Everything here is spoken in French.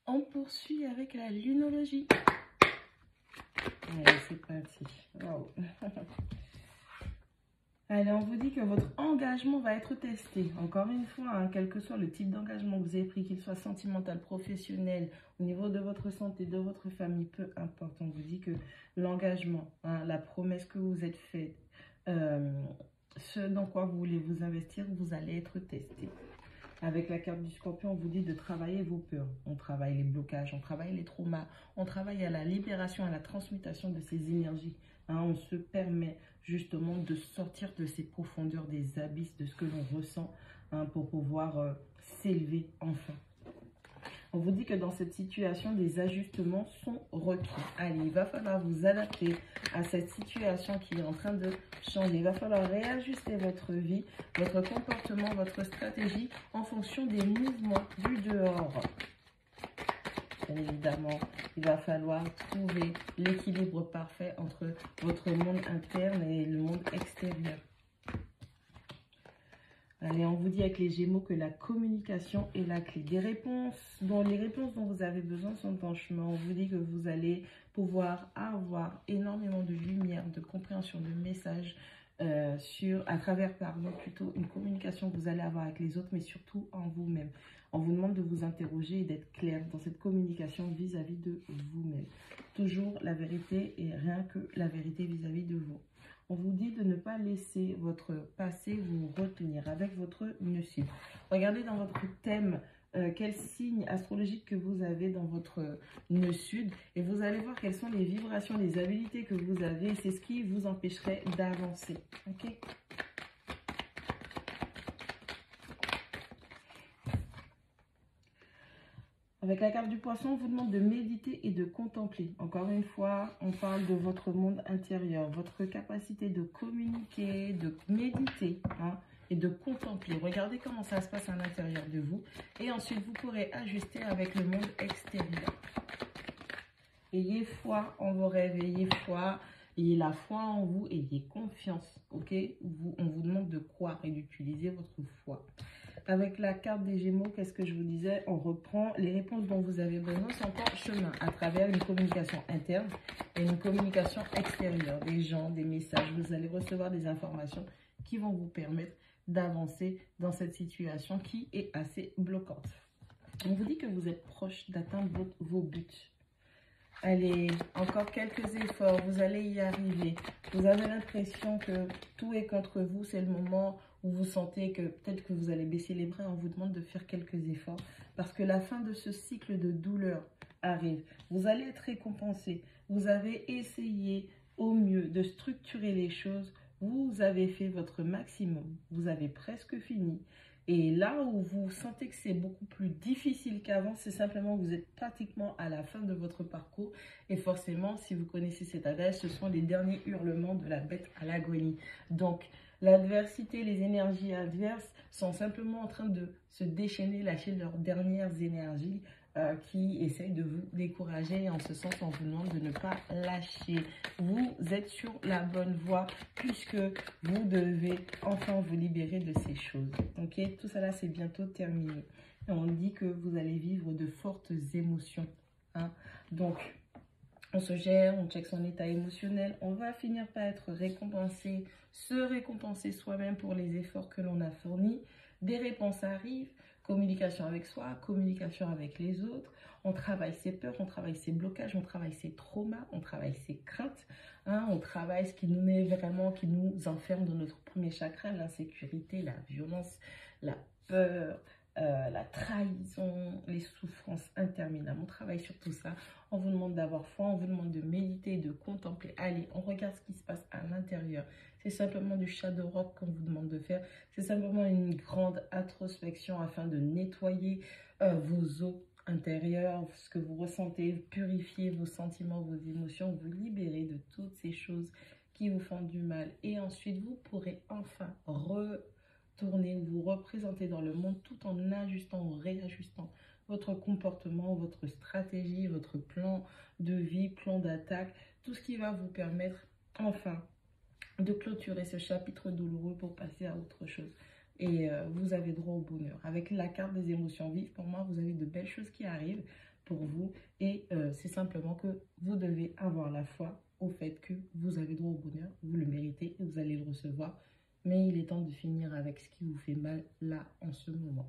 On poursuit avec la lunologie. Allez, c'est parti. Wow. Allez, on vous dit que votre engagement va être testé. Encore une fois, hein, quel que soit le type d'engagement que vous avez pris, qu'il soit sentimental, professionnel, au niveau de votre santé, de votre famille, peu importe. On vous dit que l'engagement, hein, la promesse que vous êtes faite, ce dans quoi vous voulez vous investir, vous allez être testé. Avec la carte du Scorpion, on vous dit de travailler vos peurs. On travaille les blocages, on travaille les traumas, on travaille à la libération, à la transmutation de ces énergies. Hein, on se permet justement de sortir de ces profondeurs, des abysses, de ce que l'on ressent, hein, pour pouvoir s'élever enfin. On vous dit que dans cette situation, des ajustements sont requis. Allez, il va falloir vous adapter à cette situation qui est en train de changer. Il va falloir réajuster votre vie, votre comportement, votre stratégie en fonction des mouvements du dehors. Bien évidemment, il va falloir trouver l'équilibre parfait entre votre monde interne et le monde extérieur. Allez, on vous dit avec les Gémeaux que la communication est la clé. Les réponses dont vous avez besoin sont en chemin. On vous dit que vous allez pouvoir avoir énormément de lumière, de compréhension, de messages à travers plutôt une communication que vous allez avoir avec les autres, mais surtout en vous-même. On vous demande de vous interroger et d'être clair dans cette communication vis-à-vis de vous-même. Toujours la vérité et rien que la vérité vis-à-vis de vous. On vous dit de ne pas laisser votre passé vous retenir avec votre nœud sud. Regardez dans votre thème quel signe astrologique que vous avez dans votre nœud sud et vous allez voir quelles sont les vibrations, les habilités que vous avez. C'est ce qui vous empêcherait d'avancer. Ok ? Avec la carte du poisson, on vous demande de méditer et de contempler. Encore une fois, on parle de votre monde intérieur, votre capacité de communiquer, de méditer, hein, et de contempler. Regardez comment ça se passe à l'intérieur de vous. Et ensuite, vous pourrez ajuster avec le monde extérieur. Ayez foi en vos rêves, ayez la foi en vous, ayez confiance. Ok, on vous demande de croire et d'utiliser votre foi. Avec la carte des Gémeaux, qu'est-ce que je vous disais? On reprend les réponses dont vous avez besoin sont en chemin à travers une communication interne et une communication extérieure. Des gens, des messages, vous allez recevoir des informations qui vont vous permettre d'avancer dans cette situation qui est assez bloquante. On vous dit que vous êtes proche d'atteindre vos buts. Allez, encore quelques efforts, vous allez y arriver. Vous avez l'impression que tout est contre vous, c'est le moment où vous sentez que peut-être que vous allez baisser les bras. On vous demande de faire quelques efforts parce que la fin de ce cycle de douleur arrive. Vous allez être récompensé. Vous avez essayé au mieux de structurer les choses. Vous avez fait votre maximum. Vous avez presque fini. Et là où vous sentez que c'est beaucoup plus difficile qu'avant, c'est simplement que vous êtes pratiquement à la fin de votre parcours. Et forcément, si vous connaissez cet adage, ce sont les derniers hurlements de la bête à l'agonie. Donc, l'adversité, les énergies adverses sont simplement en train de se déchaîner, lâcher leurs dernières énergies qui essayent de vous décourager. En ce sens, on vous demande de ne pas lâcher. Vous êtes sur la bonne voie puisque vous devez enfin vous libérer de ces choses. Ok, tout ça là, c'est bientôt terminé. Et on dit que vous allez vivre de fortes émotions. Hein. Donc, on se gère, on check son état émotionnel. On va finir par être récompensé, se récompenser soi-même pour les efforts que l'on a fournis. Des réponses arrivent. Communication avec soi, communication avec les autres. On travaille ses peurs, on travaille ses blocages, on travaille ses traumas, on travaille ses craintes. Hein, on travaille ce qui nous met vraiment, qui nous enferme dans notre premier chakra, l'insécurité, la violence, la peur, la trahison, les souffrances interminables. On travaille sur tout ça. On vous demande d'avoir foi, on vous demande de méditer, de contempler. Allez, on regarde ce qui se passe à l'intérieur. C'est simplement du shadow rock qu'on vous demande de faire. C'est simplement une grande introspection afin de nettoyer vos eaux intérieures, ce que vous ressentez, purifier vos sentiments, vos émotions, vous libérer de toutes ces choses qui vous font du mal. Et ensuite, vous pourrez enfin retourner ou vous représenter dans le monde tout en ajustant ou réajustant votre comportement, votre stratégie, votre plan de vie, plan d'attaque, tout ce qui va vous permettre enfin de clôturer ce chapitre douloureux pour passer à autre chose. Et vous avez droit au bonheur. Avec la carte des émotions vives, pour moi, vous avez de belles choses qui arrivent. pour vous. Et c'est simplement que vous devez avoir la foi au fait que vous avez droit au bonheur, vous le méritez et vous allez le recevoir. Mais il est temps de finir avec ce qui vous fait mal là en ce moment.